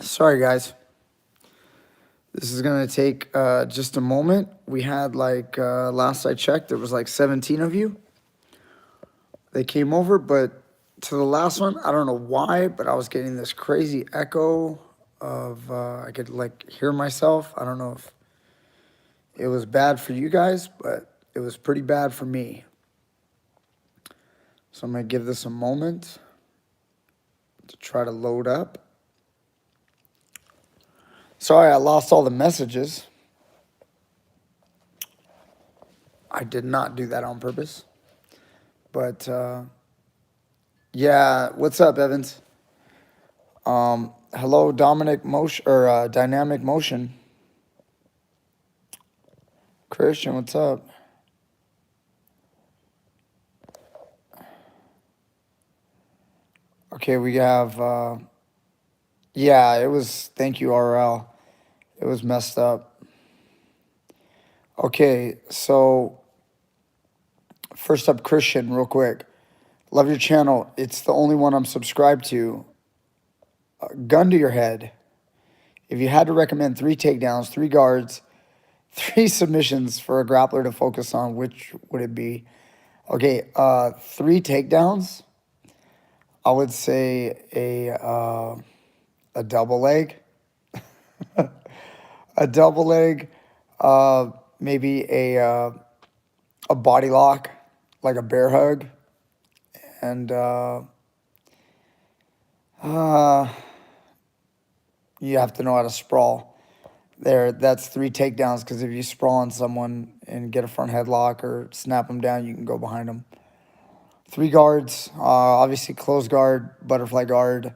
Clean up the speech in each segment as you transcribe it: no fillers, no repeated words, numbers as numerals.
Sorry, guys. This is going to take just a moment. We had last I checked, there was like 17 of you. They came over, but to the last one, I don't know why, but I was getting this crazy echo of, I could hear myself. I don't know if it was bad for you guys, but it was pretty bad for me. So I'm going to give this a moment to try to load up. Sorry, I lost all the messages. I did not do that on purpose. But yeah, what's up, Evans? Hello, Dominic Motion or Dynamic Motion. Christian, what's up? Okay, we have yeah, it was, thank you, RL. It was messed up. Okay, so first up, Christian, real quick. Love your channel. It's the only one I'm subscribed to. Gun to your head. If you had to recommend 3 takedowns, 3 guards, 3 submissions for a grappler to focus on, which would it be? Okay, 3 takedowns. I would say a double leg. A double leg. Maybe a body lock, like a bear hug, and you have to know how to sprawl. That's 3 takedowns, because if you sprawl on someone and get a front headlock or snap them down, you can go behind them. 3 guards, obviously closed guard, butterfly guard,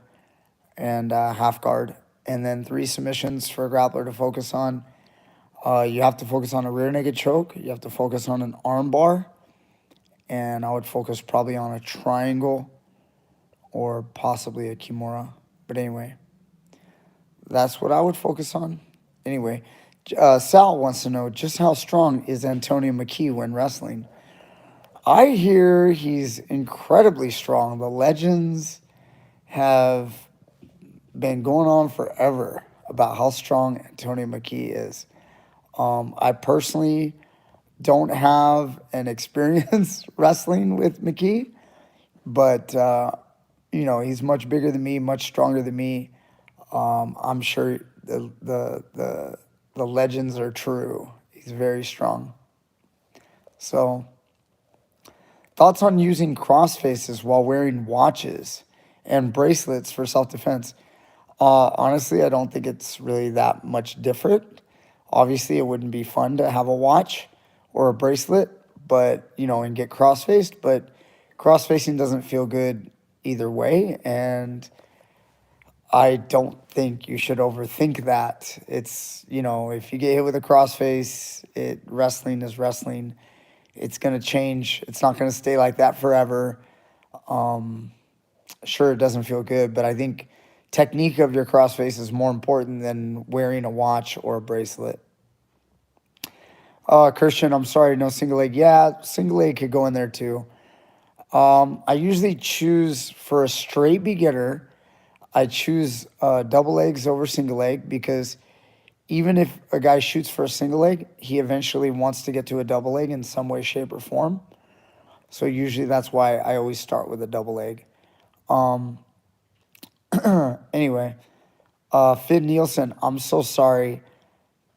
and half guard. And then 3 submissions for a grappler to focus on. You have to focus on a rear naked choke. You have to focus on an arm bar. And I would focus probably on a triangle or possibly a kimura. But anyway, that's what I would focus on. Anyway, Sal wants to know, just how strong is Antonio McKee when wrestling? I hear he's incredibly strong. The legends have been going on forever about how strong Antonio McKee is. I personally don't have an experience wrestling with McKee, but he's much bigger than me, much stronger than me. I'm sure the legends are true. He's very strong. So, thoughts on using crossfaces while wearing watches and bracelets for self-defense? Honestly, I don't think it's really that much different. Obviously, it wouldn't be fun to have a watch or a bracelet, but and get cross-faced. But cross-facing doesn't feel good either way, and I don't think you should overthink that. It's if you get hit with a crossface, wrestling is wrestling. It's gonna change. It's not gonna stay like that forever. Sure, it doesn't feel good, but I think technique of your crossface is more important than wearing a watch or a bracelet. Christian, I'm sorry, no single leg. Yeah, single leg could go in there too. I usually choose, for a straight beginner, I choose double legs over single leg, because even if a guy shoots for a single leg, he eventually wants to get to a double leg in some way, shape, or form. So usually that's why I always start with a double leg. Anyway, Fid Nielsen, I'm so sorry.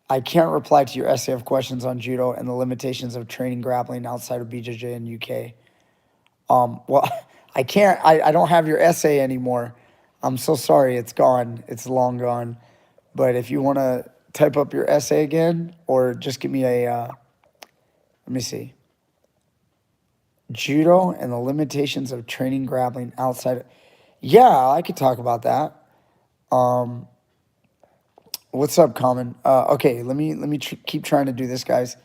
I can't reply to your essay of questions on judo and the limitations of training grappling outside of BJJ and UK. Well, I can't. I don't have your essay anymore. I'm so sorry. It's gone. It's long gone. But if you want to type up your essay again, or just give me a, let me see. Judo and the limitations of training grappling outside. Yeah, I could talk about that. What's up, Common? Okay, let me keep trying to do this, guys,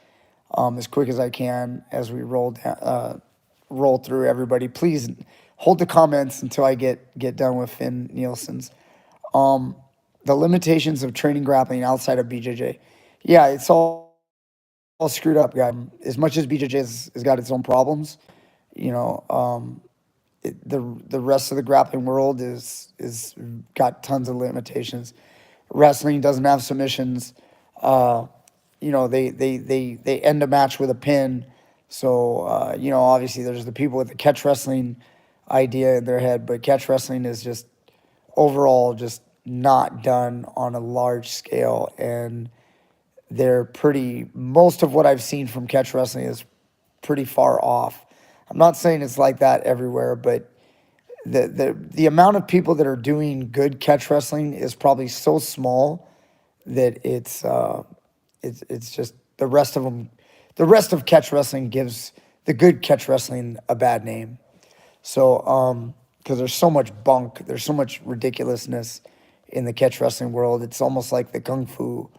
as quick as I can as we roll through everybody. Please hold the comments until I get done with Finn Nielsen's. The limitations of training grappling outside of BJJ. Yeah, it's all screwed up, guys. As much as BJJ has got its own problems, the rest of the grappling world is got tons of limitations. Wrestling doesn't have submissions. Uh, they end a match with a pin. So, obviously there's the people with the catch wrestling idea in their head, but catch wrestling is just overall just not done on a large scale. And most of what I've seen from catch wrestling is pretty far off. I'm not saying it's like that everywhere, but the amount of people that are doing good catch wrestling is probably so small that it's just the rest of them. The rest of catch wrestling gives the good catch wrestling a bad name. So because there's so much bunk, there's so much ridiculousness in the catch wrestling world. It's almost like the kung fu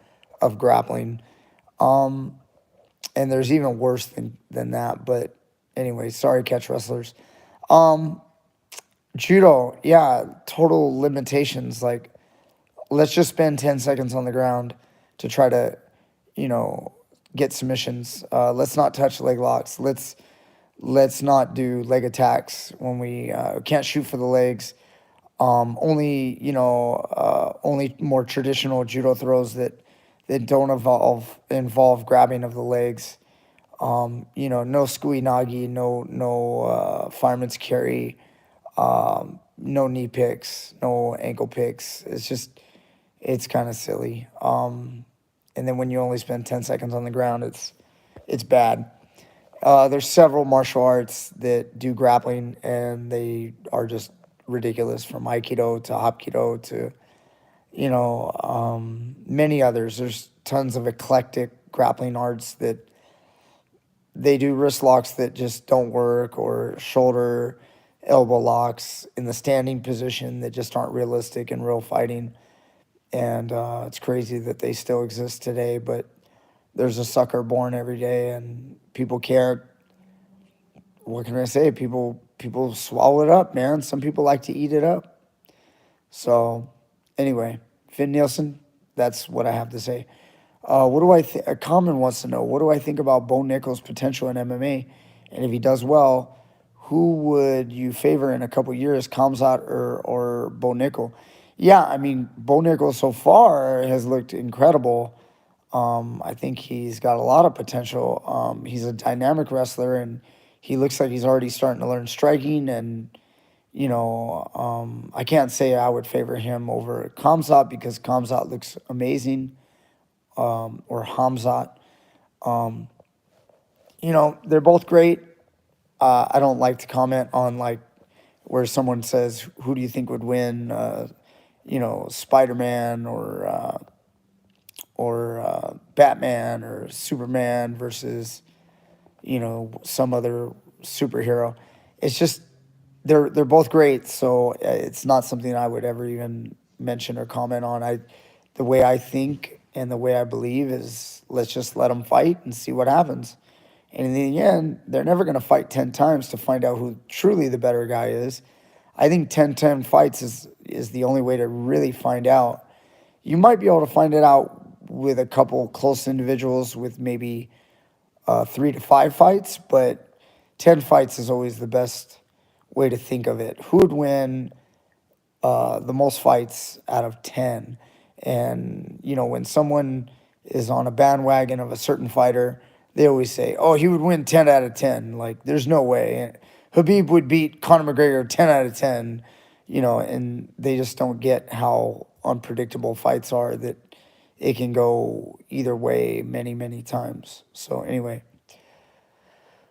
of grappling. And there's even worse than that. But anyway, sorry, catch wrestlers. Judo, yeah, total limitations. Like, let's just spend 10 seconds on the ground to try to, get submissions. Let's not touch leg locks. Let's not do leg attacks when we can't shoot for the legs. Only more traditional judo throws that don't involve grabbing of the legs. No skui nagi, no fireman's carry, no knee picks, no ankle picks. It's kind of silly. And then when you only spend 10 seconds on the ground, it's bad. There's several martial arts that do grappling, and they are just ridiculous, from Aikido to Hapkido to, many others. There's tons of eclectic grappling arts that they do wrist locks that just don't work, or shoulder, elbow locks in the standing position that just aren't realistic in real fighting. And it's crazy that they still exist today, but there's a sucker born every day, and people care. What can I say? People swallow it up, man. Some people like to eat it up. So anyway, Finn Nielsen, that's what I have to say. What do I think? Common wants to know, what do I think about Bo Nickal's potential in MMA? And if he does well, who would you favor in a couple years, Khamzat or Bo Nickal? Yeah, I mean, Bo Nickal so far has looked incredible. I think he's got a lot of potential. He's a dynamic wrestler, and he looks like he's already starting to learn striking. And, I can't say I would favor him over Khamzat, because Khamzat looks amazing, or Hamzat. They're both great. I don't like to comment on, like, where someone says, who do you think would win, Spider-Man or Batman or Superman versus, some other superhero. It's just they're both great, so it's not something I would ever even mention or comment on. The way I think and the way I believe is, let's just let them fight and see what happens. And in the end, they're never going to fight 10 times to find out who truly the better guy is. I think 10-10 fights is the only way to really find out. You might be able to find it out with a couple close individuals with maybe 3 to 5 fights, but 10 fights is always the best way to think of it. Who would win the most fights out of 10? And, when someone is on a bandwagon of a certain fighter, they always say, oh, he would win 10 out of 10. Like, there's no way. Habib would beat Conor McGregor 10 out of 10, and they just don't get how unpredictable fights are, that it can go either way many, many times. So anyway,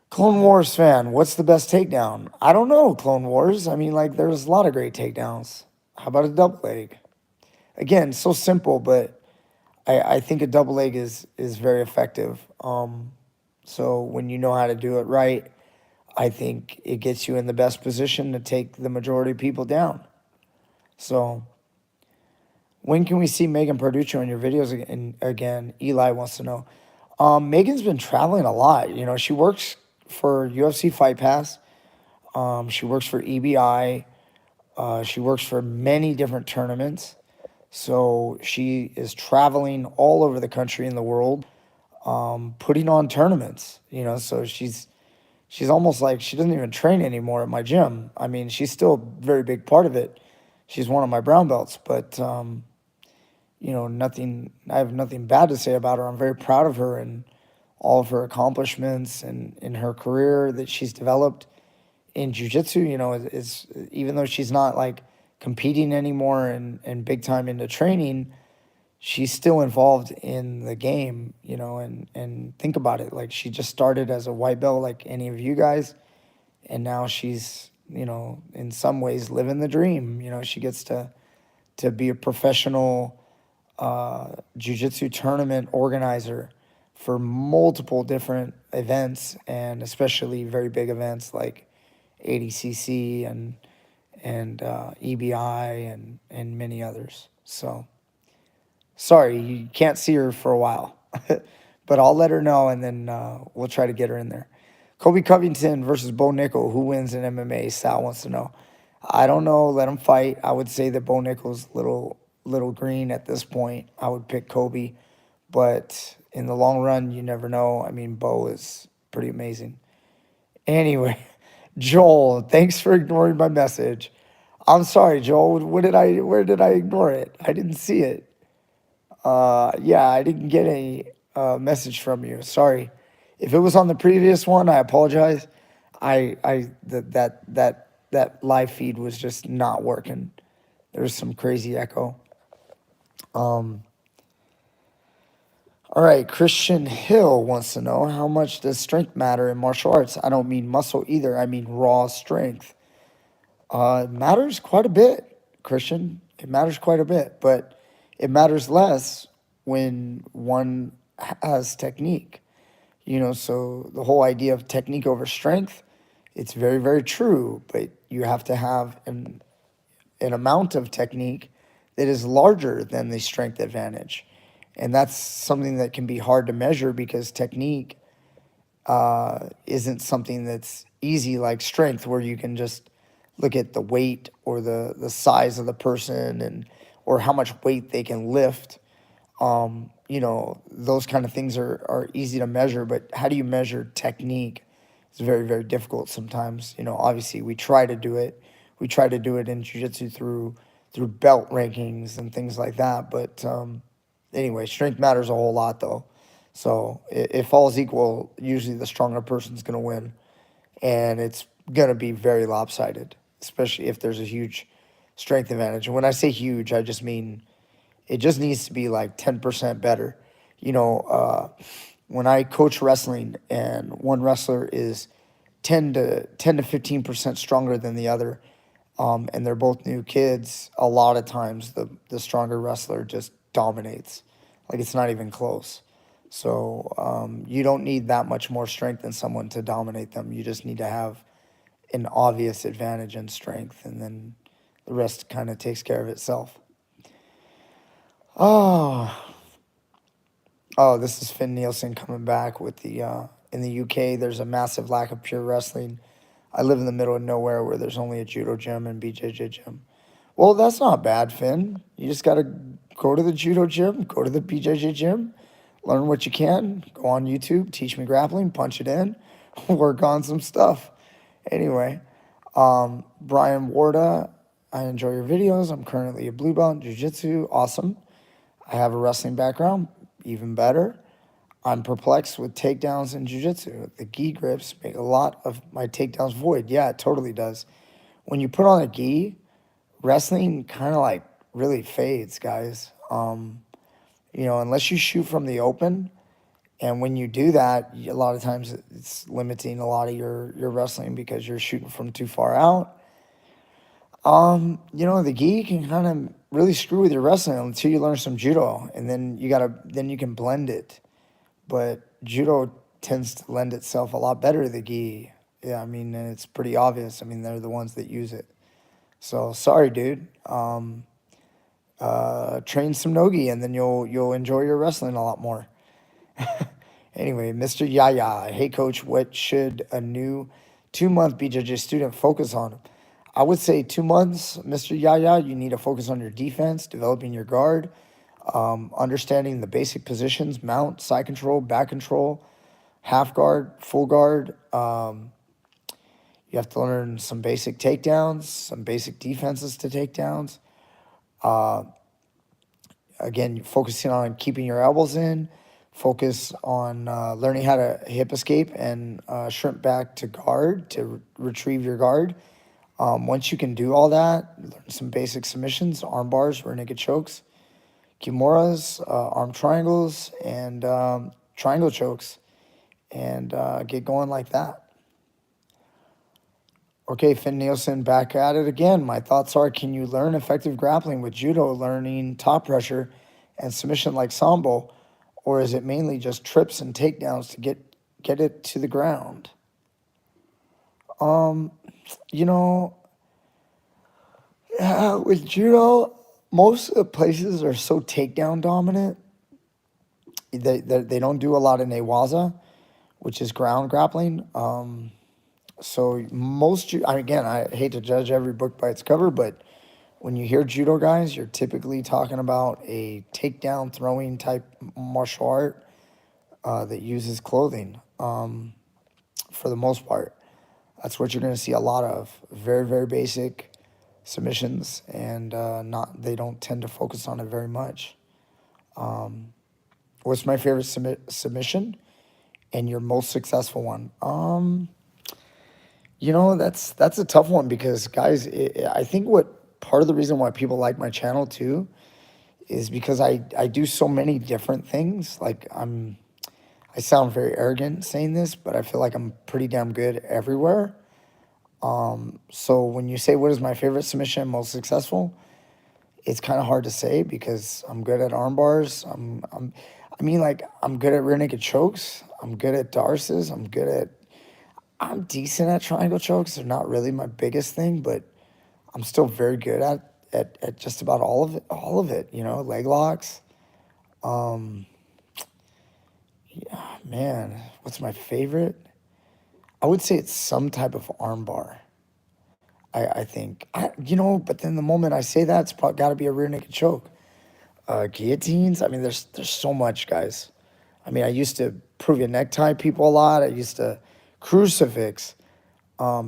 Clone Wars fan, what's the best takedown? I don't know, Clone Wars. I mean, like, there's a lot of great takedowns. How about a double leg? Again, so simple, but I think a double leg is very effective. So when you know how to do it right, I think it gets you in the best position to take the majority of people down. So when can we see Megan Parducci on your videos again? Eli wants to know. Megan's been traveling a lot. She works for UFC Fight Pass. She works for EBI. She works for many different tournaments. So she is traveling all over the country and the world, putting on tournaments, so she's almost like she doesn't even train anymore at my gym. I mean, she's still a very big part of it. She's one of my brown belts, but, I have nothing bad to say about her. I'm very proud of her and all of her accomplishments and in her career that she's developed in jiu-jitsu. Is even though she's not like competing anymore and big time into training, she's still involved in the game, and think about it. Like, she just started as a white belt like any of you guys, and now she's, in some ways living the dream. She gets to be a professional jiu-jitsu tournament organizer for multiple different events, and especially very big events like ADCC and EBI and many others. So sorry you can't see her for a while, but I'll let her know, and then we'll try to get her in there. Kobe Covington versus Bo Nickel. Who wins in MMA? Sal wants to know. I don't know. Let them fight. I would say that Bo Nickel's little green at this point. I would pick Kobe, but in the long run, you never know. I mean, Bo is pretty amazing. Anyway, Joel, thanks for ignoring my message. I'm sorry, Joel. Where did I ignore it? I didn't see it. Yeah, I didn't get a message from you. Sorry. If it was on the previous one, I apologize. That live feed was just not working. There was some crazy echo. All right, Christian Hill wants to know, how much does strength matter in martial arts? I don't mean muscle either. I mean raw strength. It matters quite a bit, Christian. It matters quite a bit, but it matters less when one has technique. So the whole idea of technique over strength, it's very, very true, but you have to have an amount of technique that is larger than the strength advantage. And that's something that can be hard to measure, because technique isn't something that's easy like strength, where you can just look at the weight or the size of the person or how much weight they can lift. Those kind of things are easy to measure, but how do you measure technique? It's very, very difficult sometimes. Obviously we try to do it. We try to do it in jiu-jitsu through belt rankings and things like that. But anyway, strength matters a whole lot though. So if all's equal, usually the stronger person's going to win. And it's going to be very lopsided, especially if there's a huge strength advantage. And when I say huge, I just mean it just needs to be like 10% better. When I coach wrestling and one wrestler is 10 to 15% stronger than the other, and they're both new kids, a lot of times the stronger wrestler just dominates. Like, it's not even close. So you don't need that much more strength than someone to dominate them. You just need to have an obvious advantage in strength, and then the rest kind of takes care of itself. This is Finn Nielsen coming back with the in the UK. There's a massive lack of pure wrestling. I live in the middle of nowhere where there's only a judo gym and BJJ gym. Well, that's not bad, Finn. You just got to go to the judo gym, go to the BJJ gym, learn what you can, go on YouTube, TeachMeGrappling, punch it in, work on some stuff. Anyway, Brian Warda, I enjoy your videos. I'm currently a blue belt in jiu-jitsu. Awesome. I have a wrestling background. Even better. I'm perplexed with takedowns in jiu-jitsu. The gi grips make a lot of my takedowns void. Yeah, it totally does. When you put on a gi, wrestling kind of like really fades, guys. Unless you shoot from the open, and when you do that, a lot of times it's limiting a lot of your wrestling because you're shooting from too far out. The gi can kind of really screw with your wrestling until you learn some judo, and then you can blend it. But judo tends to lend itself a lot better to the gi. Yeah, I mean, and it's pretty obvious. I mean, they're the ones that use it. So sorry, dude. Train some nogi, and then you'll enjoy your wrestling a lot more. Anyway, Mr. Yaya, hey coach, what should a new 2-month BJJ student focus on? I would say 2 months, Mr. Yaya, you need to focus on your defense, developing your guard, understanding the basic positions, mount, side control, back control, half guard, full guard. You have to learn some basic takedowns, some basic defenses to takedowns. again, focusing on keeping your elbows in, focus on learning how to hip escape and shrimp back to guard to retrieve your guard. Once you can do all that, learn some basic submissions, arm bars, rear naked chokes, kimuras, arm triangles, and triangle chokes, and get going like that. Okay, Finn Nielsen back at it again. My thoughts are, can you learn effective grappling with judo, learning top pressure and submission like sambo, or is it mainly just trips and takedowns to get it to the ground? You know, with judo, most of the places are so takedown dominant. They don't do a lot of newaza, which is ground grappling. So again, I hate to judge every book by its cover, but when you hear judo guys, you're typically talking about a takedown throwing type martial art that uses clothing for the most part. That's what you're going to see a lot of. Very, very basic submissions, and they don't tend to focus on it very much. What's my favorite submission and your most successful one? That's a tough one because, guys, I think what part of the reason why people like my channel too is because I do so many different things. Like I sound very arrogant saying this, but I feel like I'm pretty damn good everywhere. So when you say what is my favorite submission, most successful, it's kind of hard to say because I'm good at arm bars. I'm good at rear naked chokes. I'm good at darces. I'm decent at triangle chokes. They're not really my biggest thing, but I'm still very good at just about all of it, leg locks. Man, what's my favorite? I would say it's some type of arm bar. I think, but then the moment I say that, it's probably got to be a rear naked choke. Guillotines, I mean, there's so much, guys. I mean, I used to prove your necktie people a lot. I used to crucifix,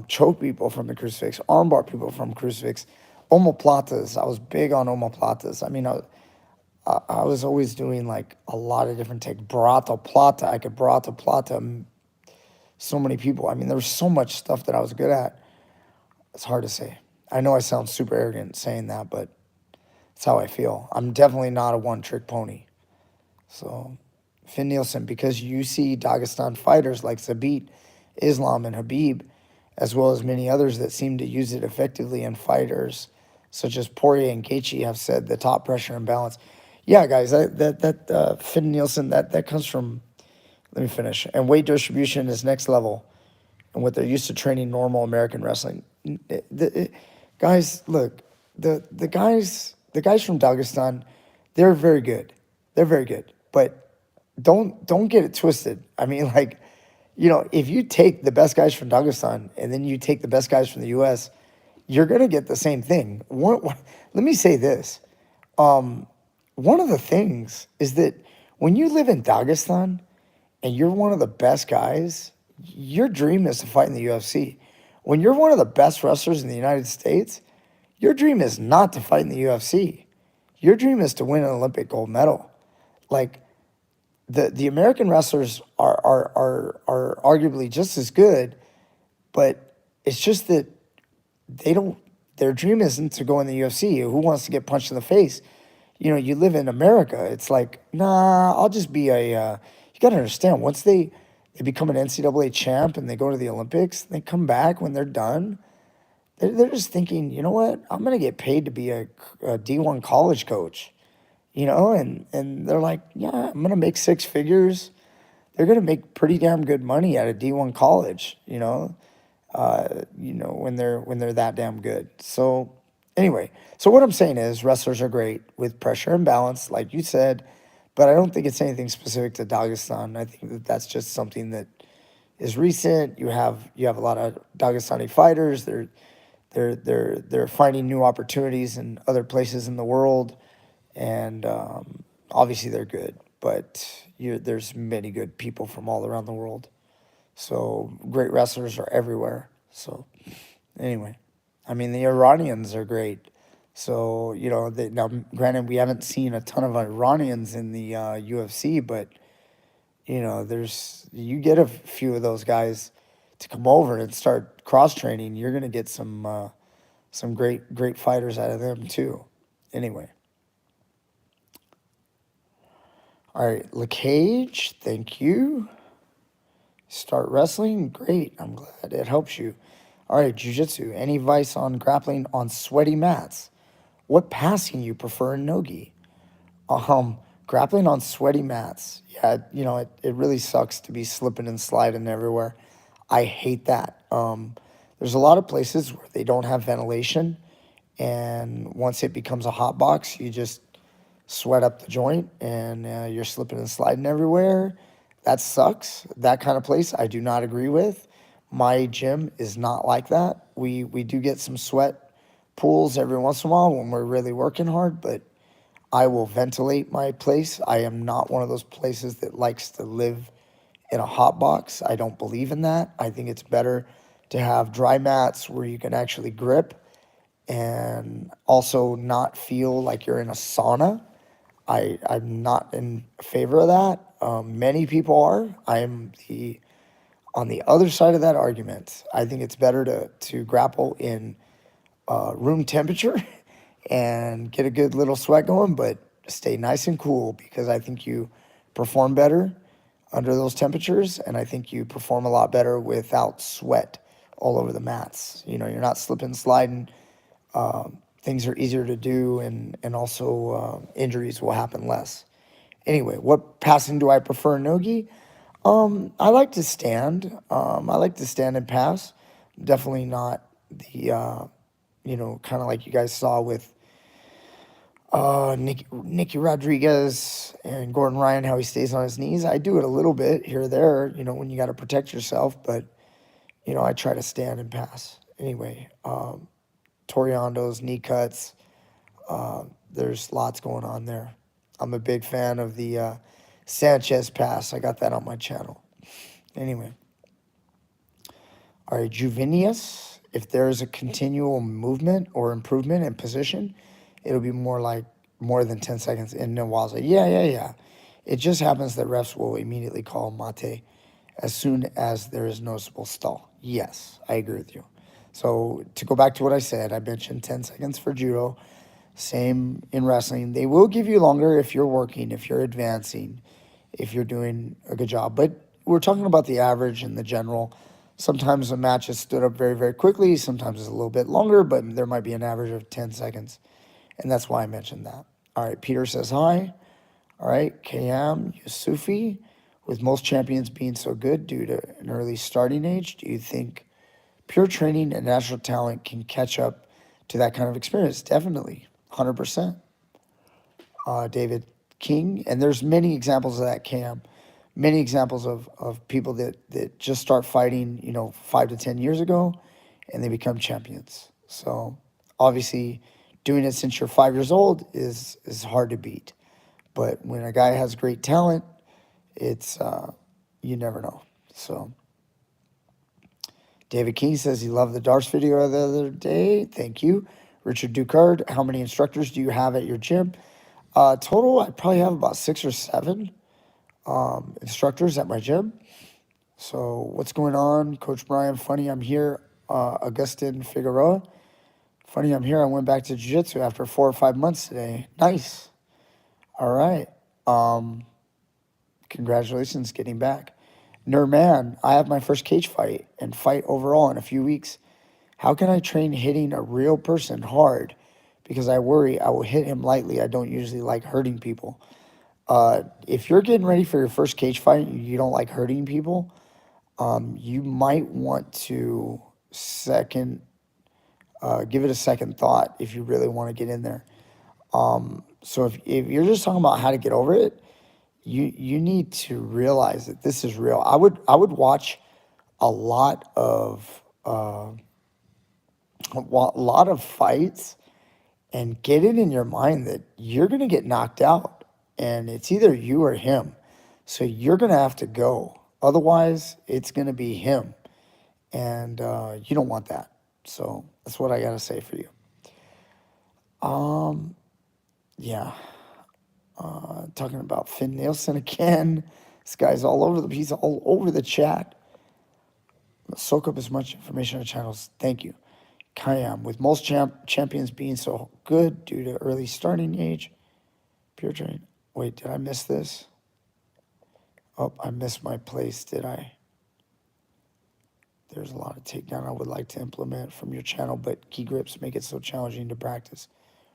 choke people from the crucifix, armbar people from crucifix, omoplatas. I was big on omoplatas. I mean, I was always doing like a lot of different techniques. Barato plata. I could barato plata so many people. I mean, there was so much stuff that I was good at. It's hard to say. I know I sound super arrogant saying that, but it's how I feel. I'm definitely not a one-trick pony. So, Finn Nielsen, because you see Dagestan fighters like Zabit, Islam, and Habib, as well as many others that seem to use it effectively, and fighters such as Poirier and Gaethje have said the top pressure and balance. Yeah, guys, that Finn Nielsen, that comes from, let me finish, and weight distribution is next level, and what they're used to training normal American wrestling. Guys, look, the guys from Dagestan, they're very good. They're very good, but don't get it twisted. I mean, like, if you take the best guys from Dagestan and then you take the best guys from the U.S., you're gonna get the same thing. Let me say this. One of the things is that when you live in Dagestan and you're one of the best guys, your dream is to fight in the UFC. When you're one of the best wrestlers in the United States, your dream is not to fight in the UFC. Your dream is to win an Olympic gold medal. Like, the American wrestlers are arguably just as good, but it's just that their dream isn't to go in the UFC. Who wants to get punched in the face? You live in America. It's like, nah, I'll just be you got to understand, once they become an NCAA champ and they go to the Olympics, they come back when they're done. They're just thinking, you know what? I'm going to get paid to be a D1 college coach, and they're like, yeah, I'm going to make six figures. They're going to make pretty damn good money at a D1 college, when they're that damn good. So anyway, so what I'm saying is wrestlers are great with pressure and balance, like you said, but I don't think it's anything specific to Dagestan. I think that that's just something that is recent. You have a lot of Dagestani fighters. They're finding new opportunities in other places in the world, and obviously they're good. But there's many good people from all around the world. So great wrestlers are everywhere. So anyway, I mean, the Iranians are great. So, now granted, we haven't seen a ton of Iranians in the UFC, but, you get a few of those guys to come over and start cross training. You're going to get some great fighters out of them too. Anyway. All right, LeCage, thank you. Start wrestling, great. I'm glad it helps you. All right, Jiu-Jitsu, any advice on grappling on sweaty mats? What passing you prefer in nogi? Grappling on sweaty mats. Yeah, it really sucks to be slipping and sliding everywhere. I hate that. There's a lot of places where they don't have ventilation, and once it becomes a hot box, you just sweat up the joint, and you're slipping and sliding everywhere. That sucks. That kind of place I do not agree with. My gym is not like that. We do get some sweat pools every once in a while when we're really working hard, but I will ventilate my place. I am not one of those places that likes to live in a hot box. I don't believe in that. I think it's better to have dry mats where you can actually grip and also not feel like you're in a sauna. I'm not in favor of that. Many people are. I'm on the other side of that argument. I think it's better to grapple in room temperature and get a good little sweat going, but stay nice and cool, because I think you perform better under those temperatures, and I think you perform a lot better without sweat all over the mats. You're not slipping, sliding. Things are easier to do, and also injuries will happen less. Anyway, what passing do I prefer in nogi? I like to stand. I like to stand and pass. Definitely not the kind of like you guys saw with Nicky Rodriguez and Gordon Ryan, how he stays on his knees. I do it a little bit here or there, when you got to protect yourself, but I try to stand and pass. Anyway, Toriando's knee cuts. There's lots going on there. I'm a big fan of the Sanchez pass. I got that on my channel. Anyway. All right, Juvenius. If there is a continual movement or improvement in position, it'll be more than 10 seconds in Nawaza. Yeah. It just happens that refs will immediately call mate as soon as there is noticeable stall. Yes, I agree with you. So to go back to what I said, I mentioned 10 seconds for judo. Same in wrestling. They will give you longer if you're working, if you're advancing, if you're doing a good job. But we're talking about the average and the general. Sometimes a match is stood up very, very quickly. Sometimes it's a little bit longer, but there might be an average of 10 seconds. And that's why I mentioned that. All right, Peter says hi. All right, KM Yusufi. With most champions being so good due to an early starting age, do you think pure training and natural talent can catch up to that kind of experience? Definitely, 100%. David King, and there's many examples of that, Cam. Many examples of people that just start fighting, 5 to 10 years ago, and they become champions. So obviously, doing it since you're 5 years old is hard to beat. But when a guy has great talent, it's you never know. So David King says he loved the darts video the other day. Thank you. Richard Ducard, how many instructors do you have at your gym? Total, I probably have about 6 or 7 instructors at my gym. So what's going on, Coach Brian? Funny, I'm here. Augustin Figueroa. Funny, I'm here. I went back to jiu-jitsu after 4 or 5 months today. Nice. All right. Congratulations getting back. Nurman, I have my first cage fight and fight overall in a few weeks. How can I train hitting a real person hard? Because I worry I will hit him lightly. I don't usually like hurting people. If you're getting ready for your first cage fight and you don't like hurting people, you might want to give it a second thought if you really want to get in there. So if you're just talking about how to get over it, you need to realize that this is real. I would watch a lot of fights and get it in your mind that you're gonna get knocked out, and it's either you or him. So you're gonna have to go. Otherwise, it's gonna be him, and you don't want that. So that's what I gotta say for you. Yeah. Talking about Finn Nielsen again. This guy's all over he's all over the chat. Soak up as much information on channels. Thank you. Kayam, with most champions being so good due to early starting age, pure train. Wait, did I miss this? Oh, I missed my place, did I? There's a lot of takedown I would like to implement from your channel, but key grips make it so challenging to practice.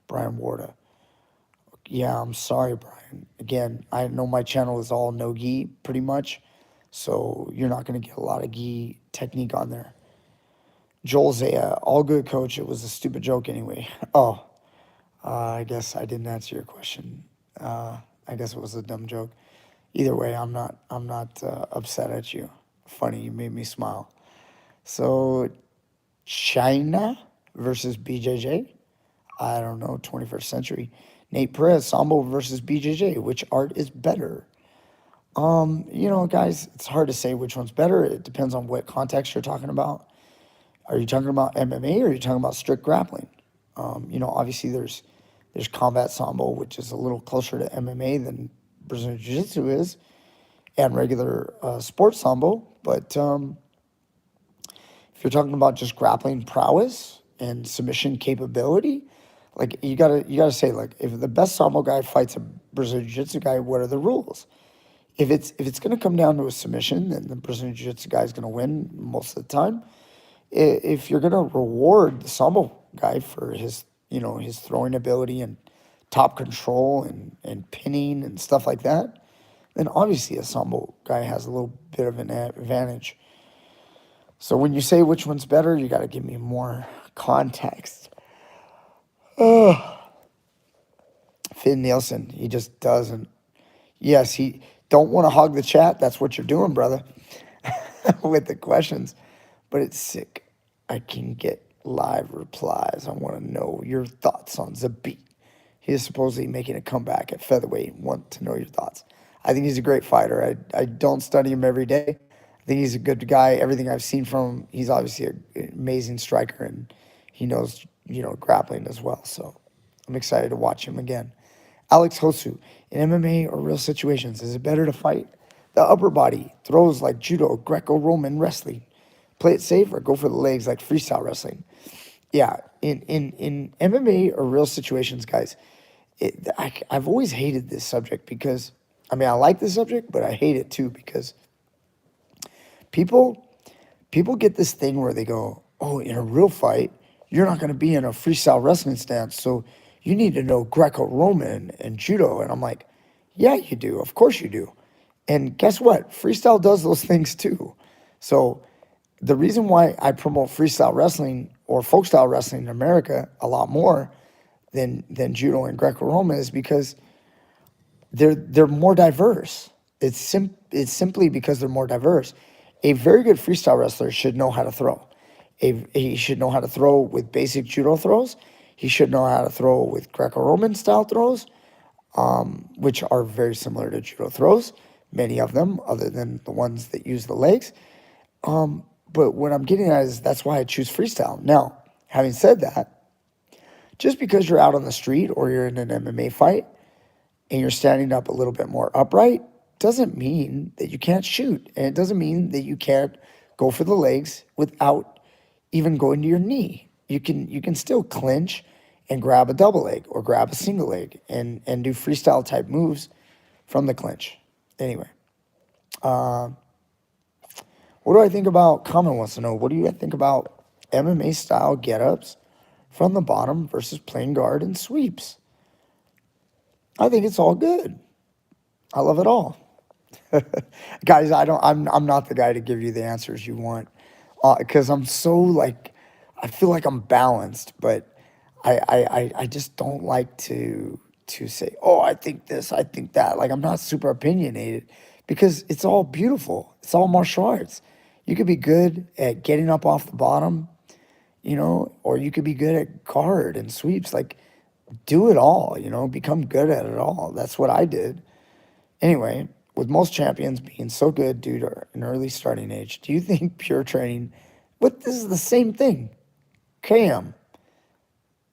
Brian Warda. Yeah, I'm sorry, Brian. Again, I know my channel is all no gi pretty much, so you're not going to get a lot of gi technique on there. Joel Zaya, all good, coach. It was a stupid joke anyway. Oh, I guess I didn't answer your question. I guess it was a dumb joke. Either way, I'm not upset at you. Funny, you made me smile. So, China versus BJJ. I don't know, 21st century. Nate Perez, Sambo versus BJJ. Which art is better? Guys, it's hard to say which one's better. It depends on what context you're talking about. Are you talking about MMA or are you talking about strict grappling? Obviously there's combat sambo, which is a little closer to MMA than Brazilian Jiu-Jitsu is, and regular sports sambo. But if you're talking about just grappling prowess and submission capability, like you gotta say, like, if the best sambo guy fights a Brazilian Jiu-Jitsu guy, what are the rules? If it's gonna come down to a submission, then the Brazilian Jiu-Jitsu guy is gonna win most of the time. If you're gonna reward the sambo guy for his throwing ability and top control and pinning and stuff like that, then obviously a sambo guy has a little bit of an advantage. So when you say which one's better, you got to give me more context. Finn Nielsen, he just doesn't. Yes, he don't want to hog the chat. That's what you're doing, brother, with the questions. But it's sick. I can get live replies. I want to know your thoughts on Zabit. He is supposedly making a comeback at featherweight. Want to know your thoughts. I think he's a great fighter. I don't study him every day. I think he's a good guy. Everything I've seen from him, he's obviously an amazing striker, and he knows, grappling as well. So I'm excited to watch him again. Alex Hosu, in MMA or real situations, is it better to fight the upper body, throws like judo, Greco-Roman wrestling? Play it safe or go for the legs like freestyle wrestling? Yeah, in MMA or real situations, guys, I've always hated this subject because, I like this subject, but I hate it too because people get this thing where they go, oh, in a real fight, you're not going to be in a freestyle wrestling stance, so you need to know Greco-Roman and judo. And I'm like, yeah, you do. Of course you do. And guess what? Freestyle does those things too. So the reason why I promote freestyle wrestling or folk style wrestling in America a lot more than judo and Greco-Roman is because they're more diverse. It's simply because they're more diverse. A very good freestyle wrestler should know how to throw. He should know how to throw with basic judo throws. He should know how to throw with Greco-Roman style throws, which are very similar to judo throws, many of them, other than the ones that use the legs. But what I'm getting at is that's why I choose freestyle. Now, having said that, just because you're out on the street or you're in an MMA fight and you're standing up a little bit more upright doesn't mean that you can't shoot. And it doesn't mean that you can't go for the legs without even going to your knee. You can still clinch and grab a double leg or grab a single leg and do freestyle type moves from the clinch. Anyway, what do I think about, Common wants to know, what do you think about MMA style get-ups from the bottom versus plain guard and sweeps? I think it's all good. I love it all. Guys, I'm not the guy to give you the answers you want, because I'm so I feel like I'm balanced, but I just don't like to say, oh, I think this, I think that. Like, I'm not super opinionated because it's all beautiful. It's all martial arts. You could be good at getting up off the bottom, or you could be good at guard and sweeps. Like, do it all, become good at it all. That's what I did. Anyway, with most champions being so good due to an early starting age, do you think pure training, this is the same thing. KM,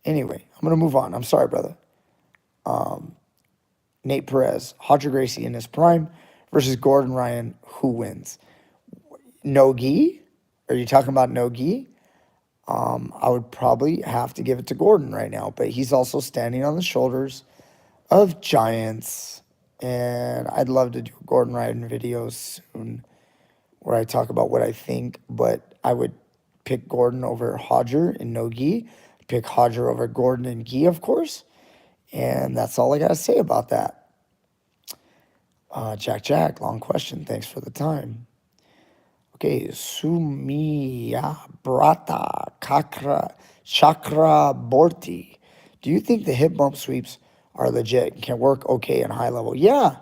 Anyway, I'm going to move on. I'm sorry, brother. Nate Perez, Hodger Gracie in his prime versus Gordon Ryan. Who wins? No gi? Are you talking about no gi? I would probably have to give it to Gordon right now, but he's also standing on the shoulders of giants. And I'd love to do a Gordon Ryan video soon where I talk about what I think, but I would pick Gordon over Hodger in no gi, pick Hodger over Gordon in gi, of course. And that's all I got to say about that. Jack, long question. Thanks for the time. Okay, Sumia Brata Chakra Borti. Do you think the hip bump sweeps are legit and can work okay in high level? Yeah.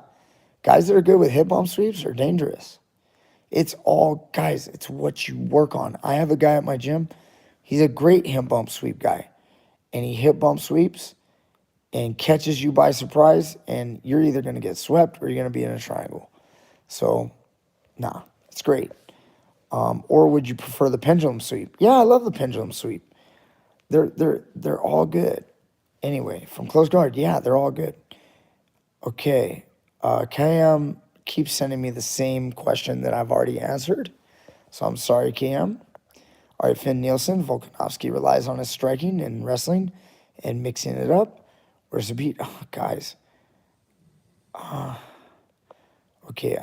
Guys that are good with hip bump sweeps are dangerous. It's all, guys, it's what you work on. I have a guy at my gym. He's a great hip bump sweep guy. And he hip bump sweeps and catches you by surprise, and you're either going to get swept or you're going to be in a triangle. So, nah, it's great. Or would you prefer the pendulum sweep? Yeah, I love the pendulum sweep. They're all good. Anyway, from close guard, yeah, they're all good. Okay, Cam keeps sending me the same question that I've already answered. So I'm sorry, Cam. All right, Finn Nielsen, Volkanovski relies on his striking and wrestling and mixing it up. Where's the beat? Oh, guys. Okay.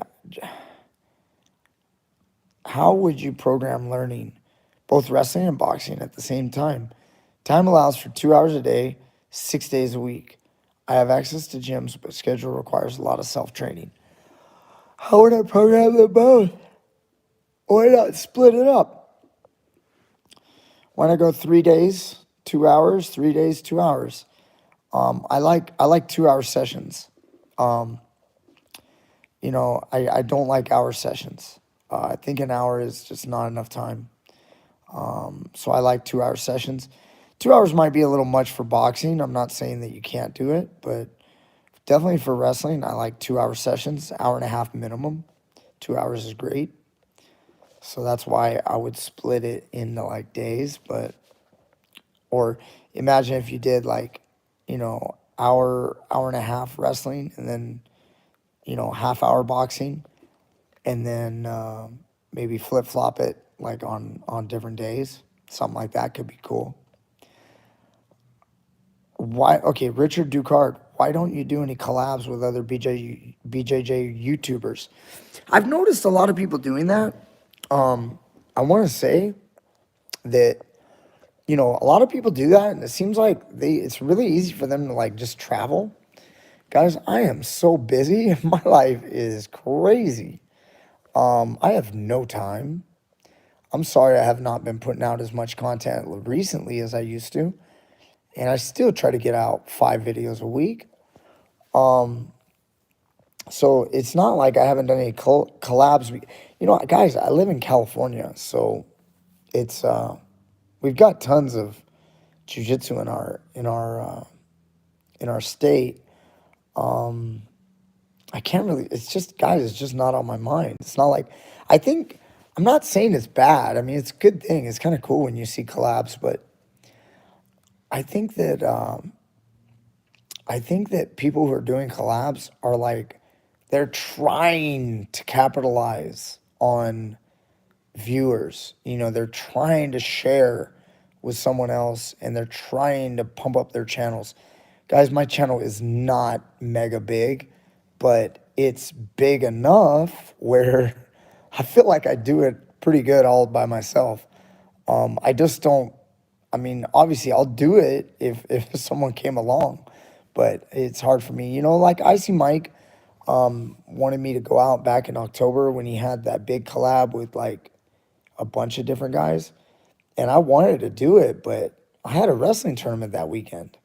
How would you program learning both wrestling and boxing at the same time? Time allows for 2 hours a day, 6 days a week. I have access to gyms, but schedule requires a lot of self-training. How would I program them both? Why not split it up? Why not go 3 days, 2 hours, 3 days, 2 hours? I like 2 hour sessions. I don't like hour sessions. I think an hour is just not enough time. So I like 2 hour sessions. 2 hours might be a little much for boxing. I'm not saying that you can't do it, but definitely for wrestling, I like 2 hour sessions, hour and a half minimum. 2 hours is great. So that's why I would split it into like days, or imagine if you did hour and a half wrestling and then, half hour boxing, and then maybe flip flop it like on different days. Something like that could be cool. Richard Ducard, why don't you do any collabs with other BJJ YouTubers? I've noticed a lot of people doing that. I want to say that, a lot of people do that, and it seems like it's really easy for them to like just travel. Guys, I am so busy. My life is crazy. I have no time. I'm sorry I have not been putting out as much content recently as I used to. And I still try to get out 5 videos a week. So it's not like I haven't done any collabs. Guys, I live in California, so it's we've got tons of jiu-jitsu in our state. I can't really. It's just not on my mind. It's not like I'm not saying it's bad. I mean, it's a good thing. It's kind of cool when you see collabs, but I think that people who are doing collabs are like, they're trying to capitalize on viewers. They're trying to share with someone else, and they're trying to pump up their channels. Guys, my channel is not mega big, but it's big enough where I feel like I do it pretty good all by myself. I just don't. I mean, obviously, I'll do it if someone came along, but it's hard for me. Like Icy Mike wanted me to go out back in October when he had that big collab with like a bunch of different guys, and I wanted to do it, but I had a wrestling tournament that weekend.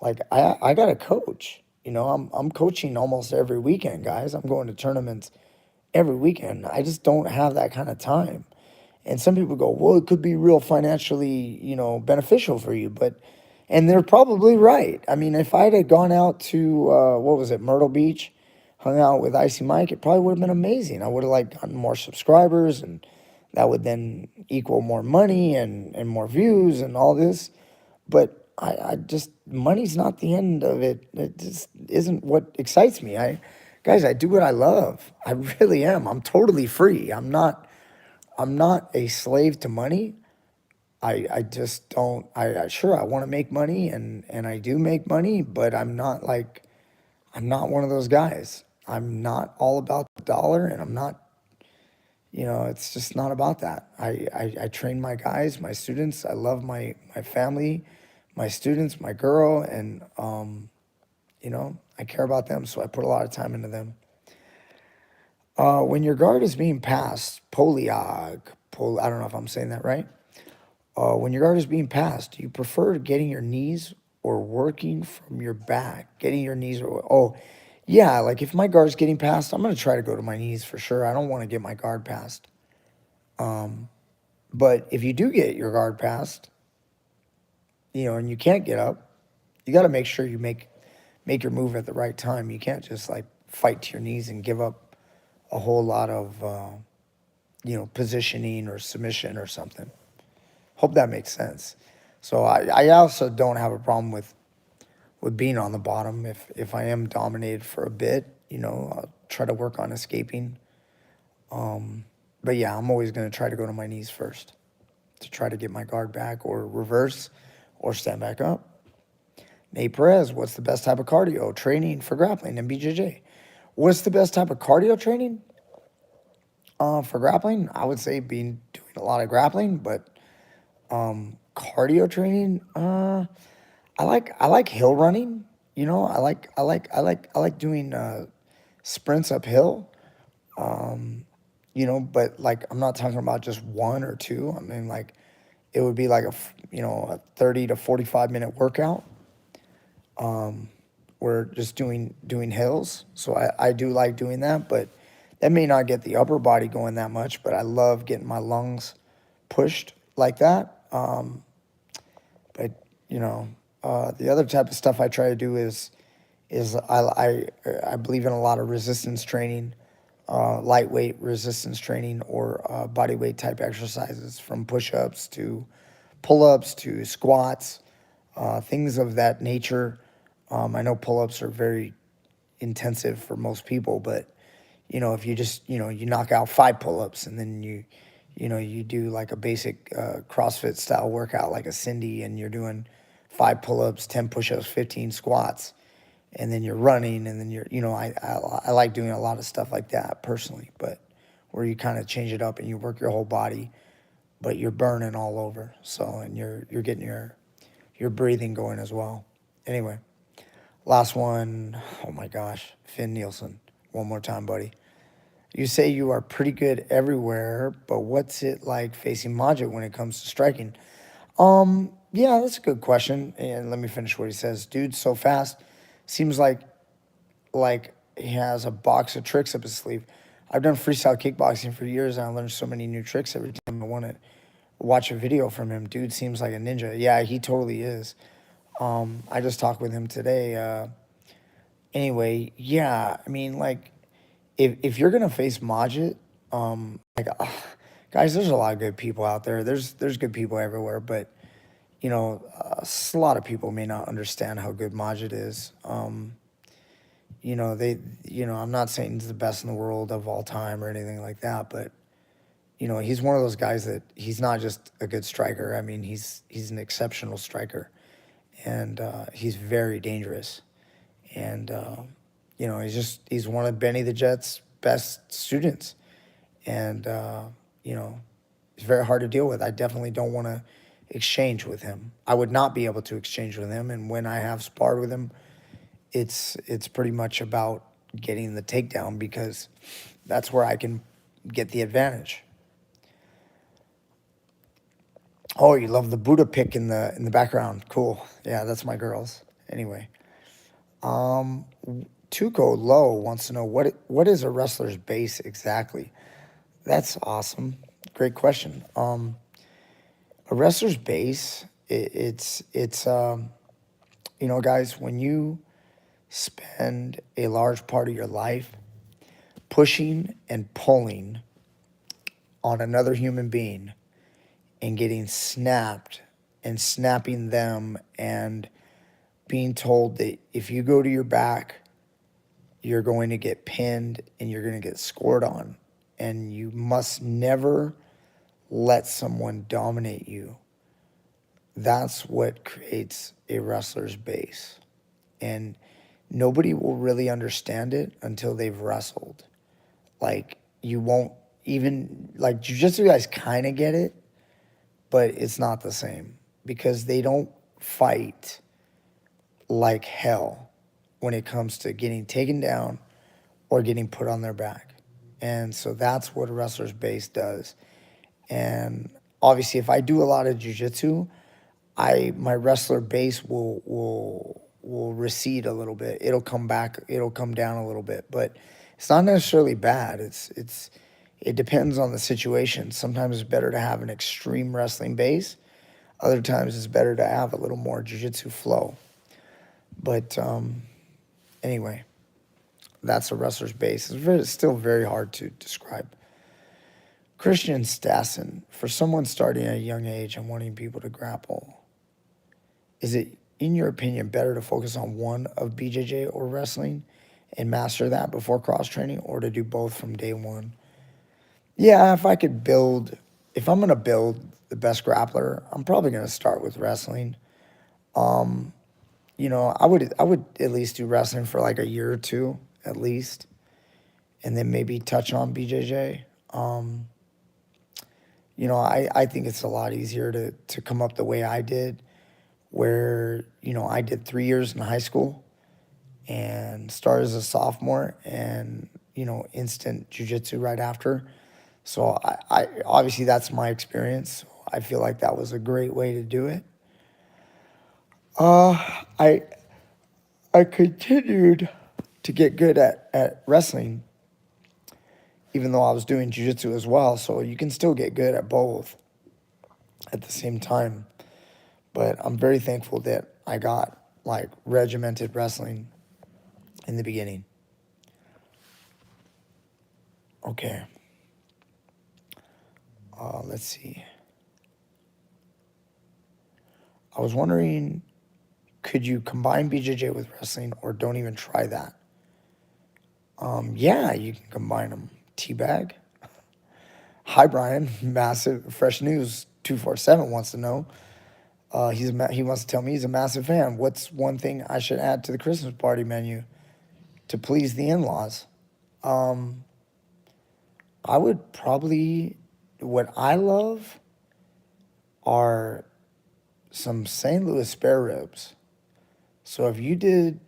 Like I got a coach. I'm coaching almost every weekend, guys. I'm going to tournaments every weekend. I just don't have that kind of time. And some people go, well, it could be real financially, beneficial for you. And they're probably right. I mean, if I'd have gone out to, Myrtle Beach, hung out with Icy Mike, it probably would have been amazing. I would have gotten more subscribers, and that would then equal more money and more views and all this. But I just, money's not the end of it. It just isn't what excites me. Guys, I do what I love. I really am. I'm totally free. I'm not a slave to money. I just don't, sure, I want to make money and I do make money, but I'm not one of those guys. I'm not all about the dollar, and I'm not, it's just not about that. I train my guys, my students. I love my family, my students, my girl, and, I care about them, so I put a lot of time into them. When your guard is being passed, I don't know if I'm saying that right. When your guard is being passed, do you prefer getting your knees or working from your back? Getting your knees yeah, like if my guard's getting passed, I'm going to try to go to my knees for sure. I don't want to get my guard passed. But if you do get your guard passed, and you can't get up, you got to make sure you make your move at the right time. You can't just like fight to your knees and give up a whole lot of, positioning or submission or something. Hope that makes sense. So I also don't have a problem with being on the bottom. If I am dominated for a bit, I'll try to work on escaping. But yeah, I'm always going to try to go to my knees first to try to get my guard back or reverse or stand back up. Nate Perez, what's the best type of cardio training for grappling and BJJ? What's the best type of cardio training? For grappling, I would say doing a lot of grappling, but cardio training, I like hill running. I like doing sprints uphill. But like I'm not talking about just one or two. I mean, like it would be like a 30 to 45 minute workout. We're just doing hills. So I do like doing that, but that may not get the upper body going that much, but I love getting my lungs pushed like that. But the other type of stuff I try to do is I believe in a lot of resistance training, lightweight resistance training, or body weight type exercises, from push-ups to pull-ups to squats, things of that nature. I know pull-ups are very intensive for most people, but if you just you knock out 5 pull-ups and then you do like a basic CrossFit style workout like a Cindy, and you're doing 5 pull-ups, 10 push-ups, 15 squats, and then you're running, and then I like doing a lot of stuff like that personally, but where you kind of change it up and you work your whole body, but you're burning all over. So, and you're getting your breathing going as well. Anyway, last one. Oh my gosh, Finn Nielsen. One more time, buddy. You say you are pretty good everywhere, but what's it like facing Majid when it comes to striking? Yeah, that's a good question. And let me finish what he says. Dude's so fast. Seems like he has a box of tricks up his sleeve. I've done freestyle kickboxing for years, and I learned so many new tricks every time I want to watch a video from him. Dude seems like a ninja. Yeah, he totally is. I just talked with him today. Anyway, yeah, I mean, like, if you're gonna face Majid, guys, there's a lot of good people out there. There's good people everywhere, but a lot of people may not understand how good Majid is. I'm not saying he's the best in the world of all time or anything like that, but he's one of those guys that he's not just a good striker. I mean, he's an exceptional striker, and he's very dangerous. And he's one of Benny the Jet's best students, and it's very hard to deal with. I definitely don't want to exchange with him. I would not be able to exchange with him, and when I have sparred with him, it's pretty much about getting the takedown, because that's where I can get the advantage. Oh, you love the Buddha pic in the background. Cool. Yeah, that's my girls. Anyway, Tuco Low wants to know what is a wrestler's base exactly? That's awesome. Great question. A wrestler's base, it's guys, when you spend a large part of your life pushing and pulling on another human being and getting snapped and snapping them and being told that if you go to your back, you're going to get pinned and you're going to get scored on. And you must never let someone dominate you. That's what creates a wrestler's base. And nobody will really understand it until they've wrestled. Like, you won't even, like, jiu-jitsu guys kind of get it, but it's not the same because they don't fight like hell when it comes to getting taken down or getting put on their back. And so that's what a wrestler's base does. And obviously, if I do a lot of jiu-jitsu, my wrestler base will recede a little bit. It'll come back. It'll come down a little bit, but it's not necessarily bad. It depends on the situation. Sometimes it's better to have an extreme wrestling base. Other times it's better to have a little more jiu-jitsu flow. But anyway, that's a wrestler's base. It's still very hard to describe. Christian Stassen, for someone starting at a young age and wanting people to grapple, is it, in your opinion, better to focus on one of BJJ or wrestling and master that before cross-training, or to do both from day one? Yeah, if I'm going to build the best grappler, I'm probably going to start with wrestling. You know, I would at least do wrestling for like a year or two at least, and then maybe touch on BJJ. You know, I think it's a lot easier to come up the way I did, where, you know, I did 3 years in high school and started as a sophomore and, you know, instant jiu-jitsu right after. So I obviously that's my experience. I feel like that was a great way to do it. I continued to get good at wrestling, even though I was doing jiu-jitsu as well. So you can still get good at both at the same time. But I'm very thankful that I got like regimented wrestling in the beginning. Okay. Let's see. I was wondering, could you combine BJJ with wrestling, or don't even try that? Yeah, you can combine them. Teabag. Hi, Brian. Massive Fresh News 247 wants to know. He wants to tell me he's a massive fan. What's one thing I should add to the Christmas party menu to please the in-laws? I would probably, what I love are some St. Louis spare ribs. So if you did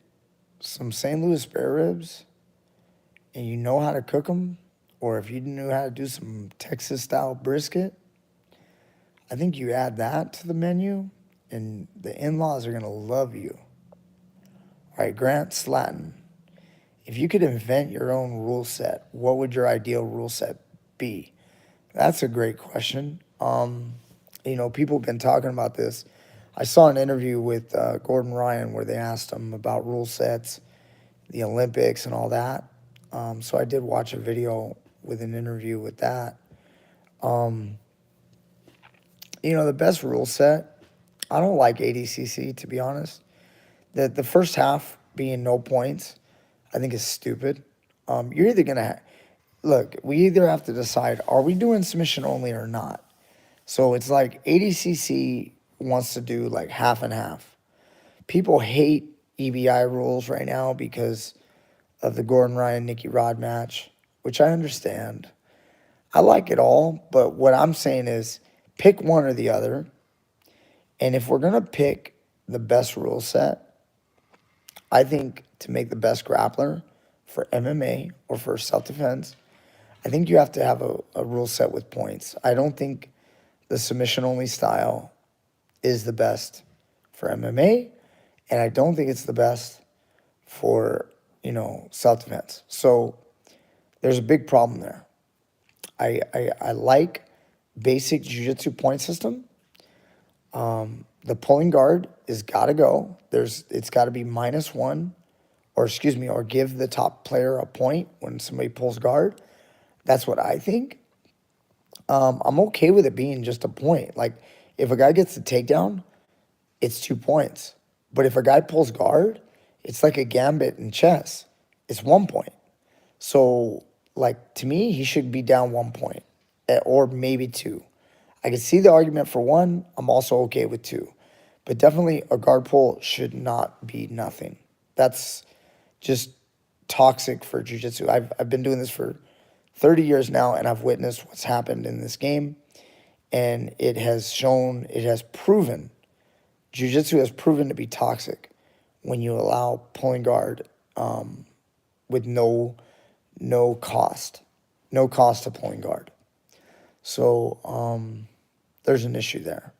some St. Louis spare ribs and you know how to cook them, or if you knew how to do some Texas-style brisket, I think you add that to the menu, and the in-laws are going to love you. All right, Grant Slatton. If you could invent your own rule set, what would your ideal rule set be? That's a great question. You know, people have been talking about this. I saw an interview with Gordon Ryan where they asked him about rule sets, the Olympics, and all that. So I did watch a video with an interview with that. You know, the best rule set, I don't like ADCC, to be honest. The first half being no points, I think is stupid. You're either going to, look, we either have to decide, are we doing submission only or not? So it's like ADCC wants to do like half and half. People hate EBI rules right now because of the Gordon Ryan, Nicky Rod match, which I understand. I like it all, but what I'm saying is pick one or the other. And if we're going to pick the best rule set, I think to make the best grappler for MMA or for self-defense, I think you have to have a rule set with points. I don't think the submission-only style is the best for MMA, and I don't think it's the best for, you know, self-defense. So there's a big problem there. I like basic jiu-jitsu point system. The pulling guard is got to go. It's got to be -1, or give the top player a point when somebody pulls guard. That's what I think. I'm okay with it being just a point. Like, if a guy gets the takedown, it's 2 points. But if a guy pulls guard, it's like a gambit in chess. It's 1 point. So, like, to me, he should be down 1 point, or maybe 2. I can see the argument for 1. I'm also okay with 2. But definitely a guard pull should not be nothing. That's just toxic for jiu-jitsu. I've been doing this for 30 years now, and I've witnessed what's happened in this game. And it has proven, jiu-jitsu has proven to be toxic when you allow pulling guard with no cost to pulling guard. So there's an issue there.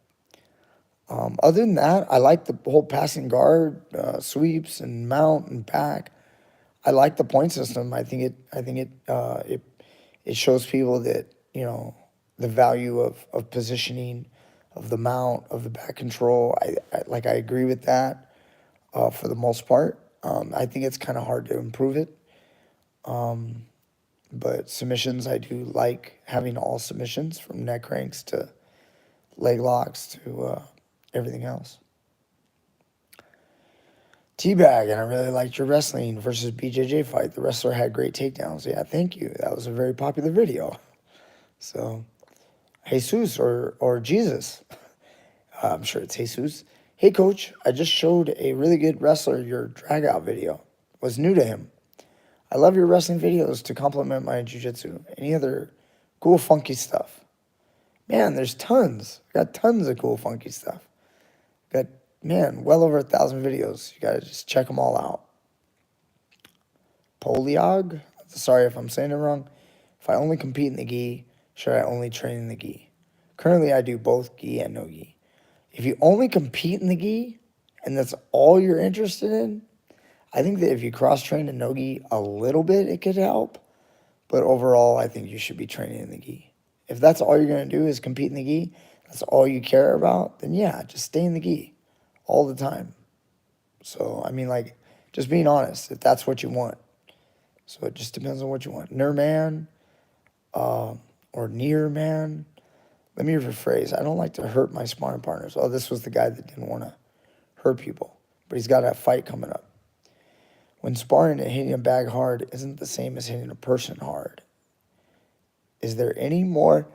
Other than that, I like the whole passing guard, sweeps and mount and back. I like the point system. I think it shows people that, the value of positioning, of the mount, of the back control. I agree with that for the most part. I think it's kind of hard to improve it. But submissions, I do like having all submissions, from neck cranks to leg locks to everything else. Teabag, and I really liked your wrestling versus BJJ fight. The wrestler had great takedowns. Yeah, thank you. That was a very popular video. So, Jesus or Jesus. I'm sure it's Jesus. Hey, Coach, I just showed a really good wrestler your drag out video. Was new to him. I love your wrestling videos to complement my jiu-jitsu. Any other cool, funky stuff? Man, there's tons. I got tons of cool, funky stuff. Got, well over 1,000 videos. You got to just check them all out. Poliog? Sorry if I'm saying it wrong. If I only compete in the gi, should I only train in the gi? Currently, I do both gi and no gi. If you only compete in the gi, and that's all you're interested in, I think that if you cross-train in no gi a little bit, it could help. But overall, I think you should be training in the gi. If that's all you're going to do is compete in the gi, that's all you care about, then yeah, just stay in the gi all the time. So, just being honest, if that's what you want. So it just depends on what you want. Nerman or near man. Let me rephrase. I don't like to hurt my sparring partners. Oh, this was the guy that didn't want to hurt people. But he's got a fight coming up. When sparring and hitting a bag hard isn't the same as hitting a person hard, is there any more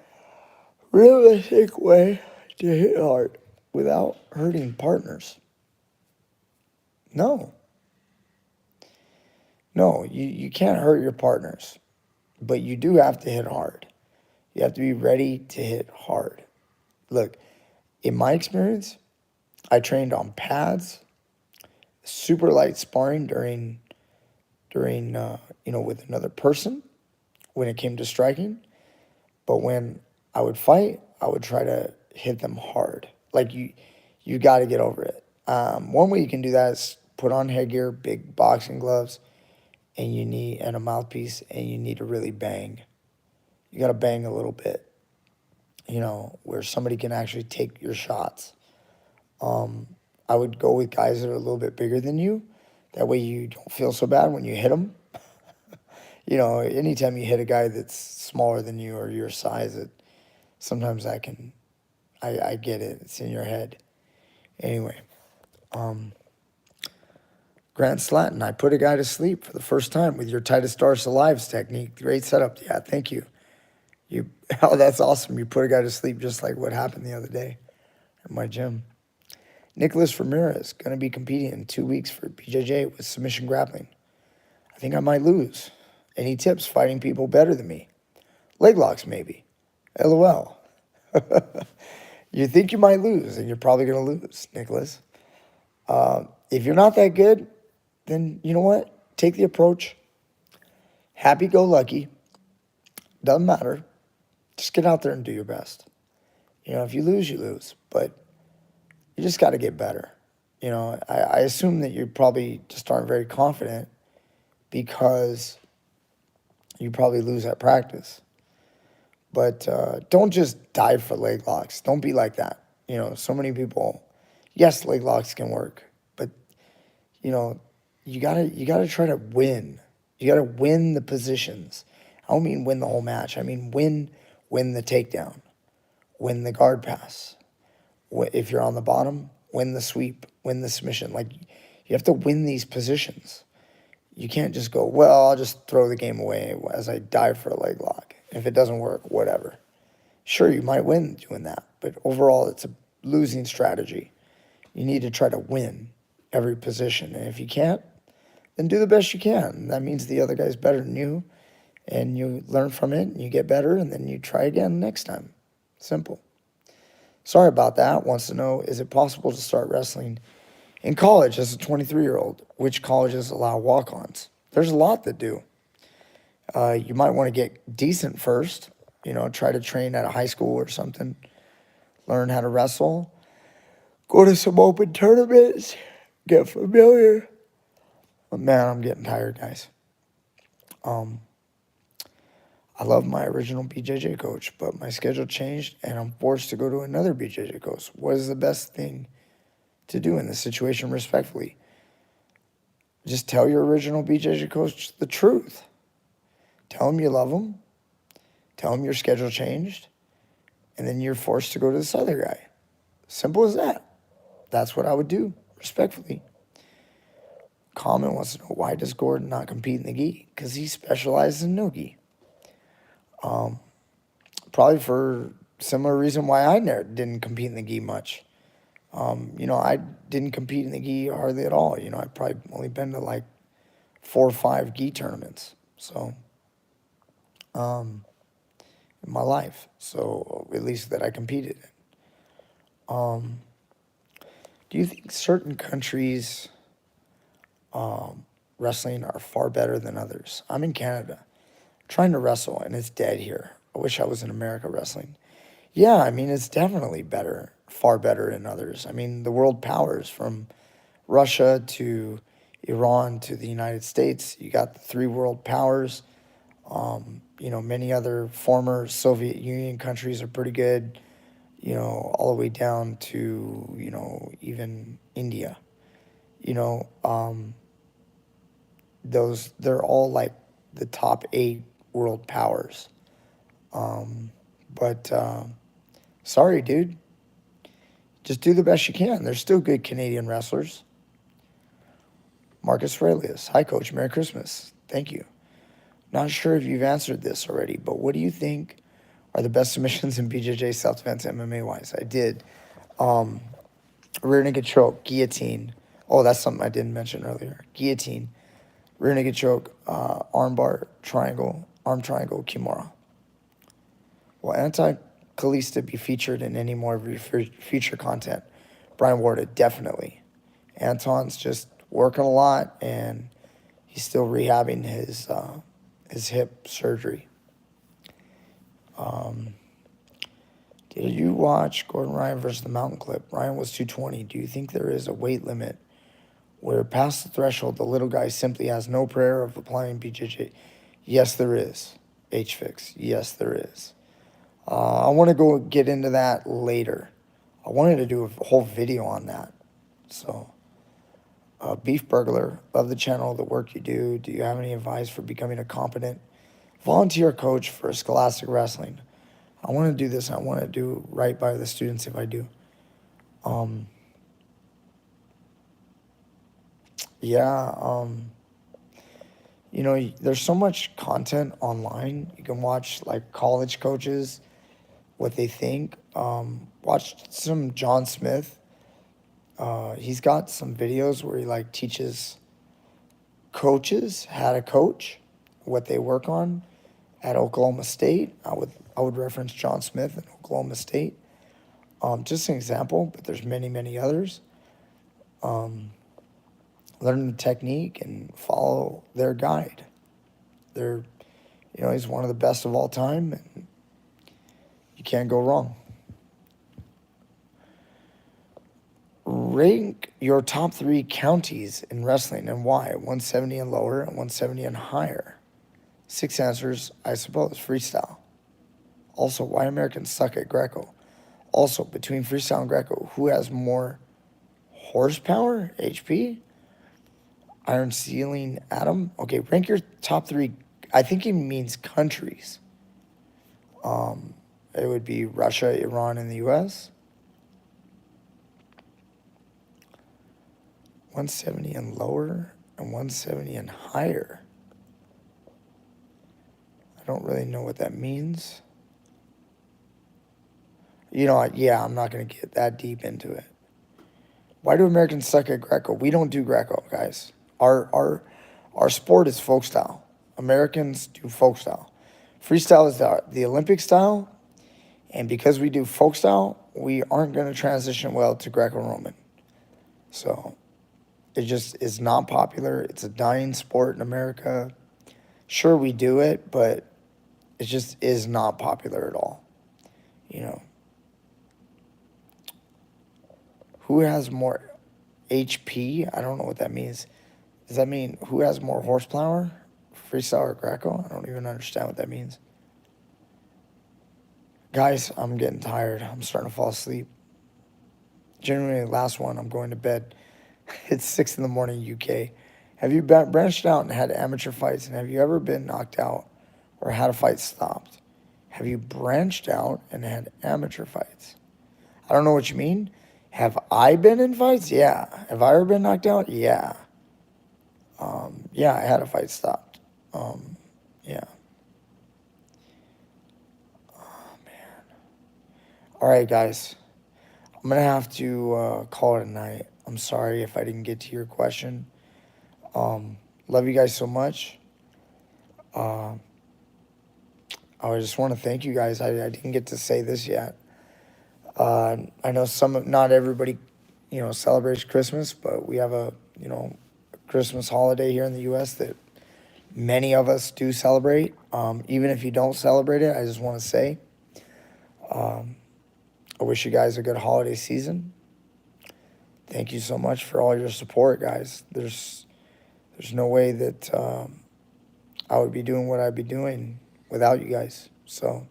realistic way to hit hard without hurting partners? No. No, you can't hurt your partners, but you do have to hit hard. You have to be ready to hit hard. Look, in my experience, I trained on pads, super light sparring during with another person when it came to striking. But when I would fight, I would try to hit them hard. Like you got to get over it. One way you can do that is put on headgear, big boxing gloves, and a mouthpiece, and you need to really bang. You got to bang a little bit, where somebody can actually take your shots. I would go with guys that are a little bit bigger than you. That way you don't feel so bad when you hit them. Anytime you hit a guy that's smaller than you or your size, sometimes I get it. It's in your head. Anyway, Grant Slatton, I put a guy to sleep for the first time with your tightest arse alive technique. Great setup. Yeah, thank you. That's awesome. You put a guy to sleep just like what happened the other day at my gym. Nicholas Ramirez, going to be competing in 2 weeks for BJJ with submission grappling. I think I might lose. Any tips fighting people better than me? Leg locks, maybe. LOL. You think you might lose, and you're probably going to lose, Nicholas. If you're not that good, then you know what? Take the approach. Happy-go-lucky. Doesn't matter. Just get out there and do your best. If you lose, you lose. But you just got to get better. I assume that you probably just aren't very confident because you probably lose at practice. But don't just dive for leg locks. Don't be like that. So many people, yes, leg locks can work, but you gotta try to win. You gotta win the positions. I don't mean win the whole match. I mean win the takedown, win the guard pass. If you're on the bottom, win the sweep, win the submission. Like, you have to win these positions. You can't just go, well, I'll just throw the game away as I dive for a leg lock. If it doesn't work, whatever. Sure, you might win doing that, but overall, it's a losing strategy. You need to try to win every position. And if you can't, then do the best you can. That means the other guy's better than you, and you learn from it, and you get better, and then you try again next time. Simple. Sorry about that. Wants to know, is it possible to start wrestling in college as a 23-year-old? Which colleges allow walk-ons? There's a lot that do. You might want to get decent first. Try to train at a high school or something. Learn how to wrestle. Go to some open tournaments. Get familiar. But man, I'm getting tired, guys. I love my original BJJ coach, but my schedule changed and I'm forced to go to another BJJ coach. What is the best thing to do in this situation respectfully? Just tell your original BJJ coach the truth. Tell him you love him. Tell him your schedule changed. And then you're forced to go to this other guy. Simple as that. That's what I would do, respectfully. Comment wants to know, why does Gordon not compete in the gi? Because he specializes in no gi. Probably for similar reason why I didn't compete in the gi much. I didn't compete in the gi hardly at all. I've probably only been to like 4 or 5 gi tournaments. So, in my life. So, at least that I competed in. Do you think certain countries' wrestling are far better than others? I'm in Canada, trying to wrestle, and it's dead here. I wish I was in America wrestling. Yeah, I mean, it's definitely better, far better than others. I mean, the world powers from Russia to Iran to the United States. You got the 3 world powers. Many other former Soviet Union countries are pretty good, all the way down to, even India. They're all like the top 8 world powers. But sorry, dude. Just do the best you can. There's still good Canadian wrestlers. Marcus Aurelius. Hi, Coach. Merry Christmas. Thank you. Not sure if you've answered this already, but what do you think are the best submissions in BJJ, self-defense, MMA-wise? I did. Rear naked choke, guillotine. Oh, that's something I didn't mention earlier. Guillotine, rear naked choke, armbar, triangle, arm triangle, kimura. Will Anti-Kalista be featured in any more of your future content? Brian Warda, definitely. Anton's just working a lot, and he's still rehabbing his hip surgery. Did you watch Gordon Ryan versus the Mountain Clip? Ryan was 220. Do you think there is a weight limit where past the threshold, the little guy simply has no prayer of applying BJJ? Yes, there is. HFix. Yes, there is. I want to go get into that later. I wanted to do a whole video on that. So, Beef Burglar, love the channel, the work you do. Do you have any advice for becoming a competent volunteer coach for Scholastic Wrestling? I want to do this. I want to do right by the students if I do. There's so much content online. You can watch like college coaches, what they think. Watch some John Smith. He's got some videos where he like teaches coaches how to coach, what they work on at Oklahoma State. I would reference John Smith at Oklahoma State. Just an example, but there's many, many others. Learn the technique and follow their guide. He's one of the best of all time, and you can't go wrong. Rank your top 3 counties in wrestling and why. 170 and lower and 170 and higher. 6 answers, I suppose. Freestyle. Also, why Americans suck at Greco. Also, between freestyle and Greco, who has more horsepower, HP? Iron Ceiling, Adam. Okay, rank your top 3. I think he means countries. It would be Russia, Iran, and the U.S. 170 and lower and 170 and higher. I don't really know what that means. You know what? Yeah, I'm not going to get that deep into it. Why do Americans suck at Greco? We don't do Greco, guys. Our sport is folk style. Americans do folk style. Freestyle is the Olympic style. And because we do folk style, we aren't going to transition well to Greco-Roman. So it just is not popular. It's a dying sport in America. Sure, we do it, but it just is not popular at all. You know, who has more HP? I don't know what that means. Does that mean who has more horsepower? Freestyle or Greco? I don't even understand what that means. Guys, I'm getting tired. I'm starting to fall asleep. Generally, last one, I'm going to bed. It's 6 in the morning, UK. Have you branched out and had amateur fights? And have you ever been knocked out or had a fight stopped? Have you branched out and had amateur fights? I don't know what you mean. Have I been in fights? Yeah. Have I ever been knocked out? Yeah. Yeah, I had a fight stopped. Yeah. Oh, man. All right, guys. I'm going to have to call it a night. I'm sorry if I didn't get to your question. Love you guys so much. I just want to thank you guys. I didn't get to say this yet. I know not everybody, celebrates Christmas, but we have a Christmas holiday here in the U.S. that many of us do celebrate. Even if you don't celebrate it, I just want to say, I wish you guys a good holiday season. Thank you so much for all your support, guys. There's no way that I would be doing what I'd be doing without you guys. So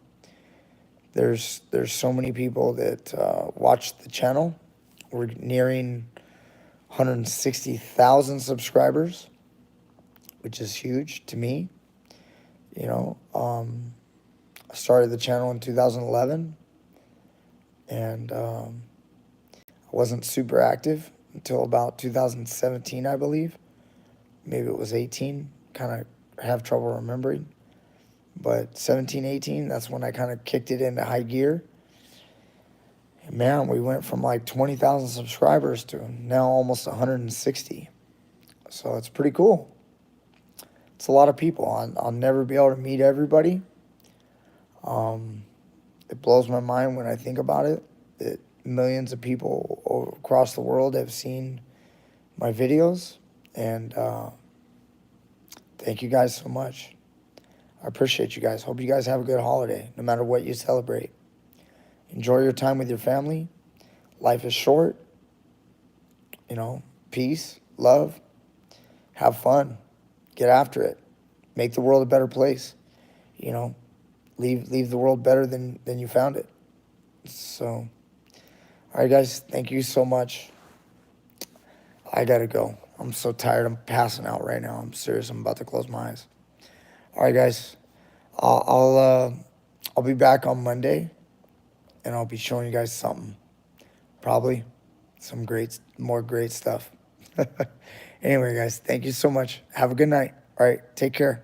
there's so many people that watch the channel. We're nearing 160,000 subscribers, which is huge to me. I started the channel in 2011, and I wasn't super active until about 2017, I believe. Maybe it was 18. Kind of have trouble remembering. But 17, 18, that's when I kind of kicked it into high gear. And man, we went from like 20,000 subscribers to now almost 160. So it's pretty cool. It's a lot of people. I'll never be able to meet everybody. It blows my mind when I think about it, that millions of people across the world have seen my videos. And thank you guys so much. I appreciate you guys. Hope you guys have a good holiday, no matter what you celebrate. Enjoy your time with your family. Life is short. Peace, love, have fun, get after it, make the world a better place. Leave the world better than you found it. So, all right, guys, thank you so much. I gotta go. I'm so tired. I'm passing out right now. I'm serious. I'm about to close my eyes. All right, guys. I'll be back on Monday, and I'll be showing you guys something. Probably some more great stuff. Anyway, guys, thank you so much. Have a good night. All right, take care.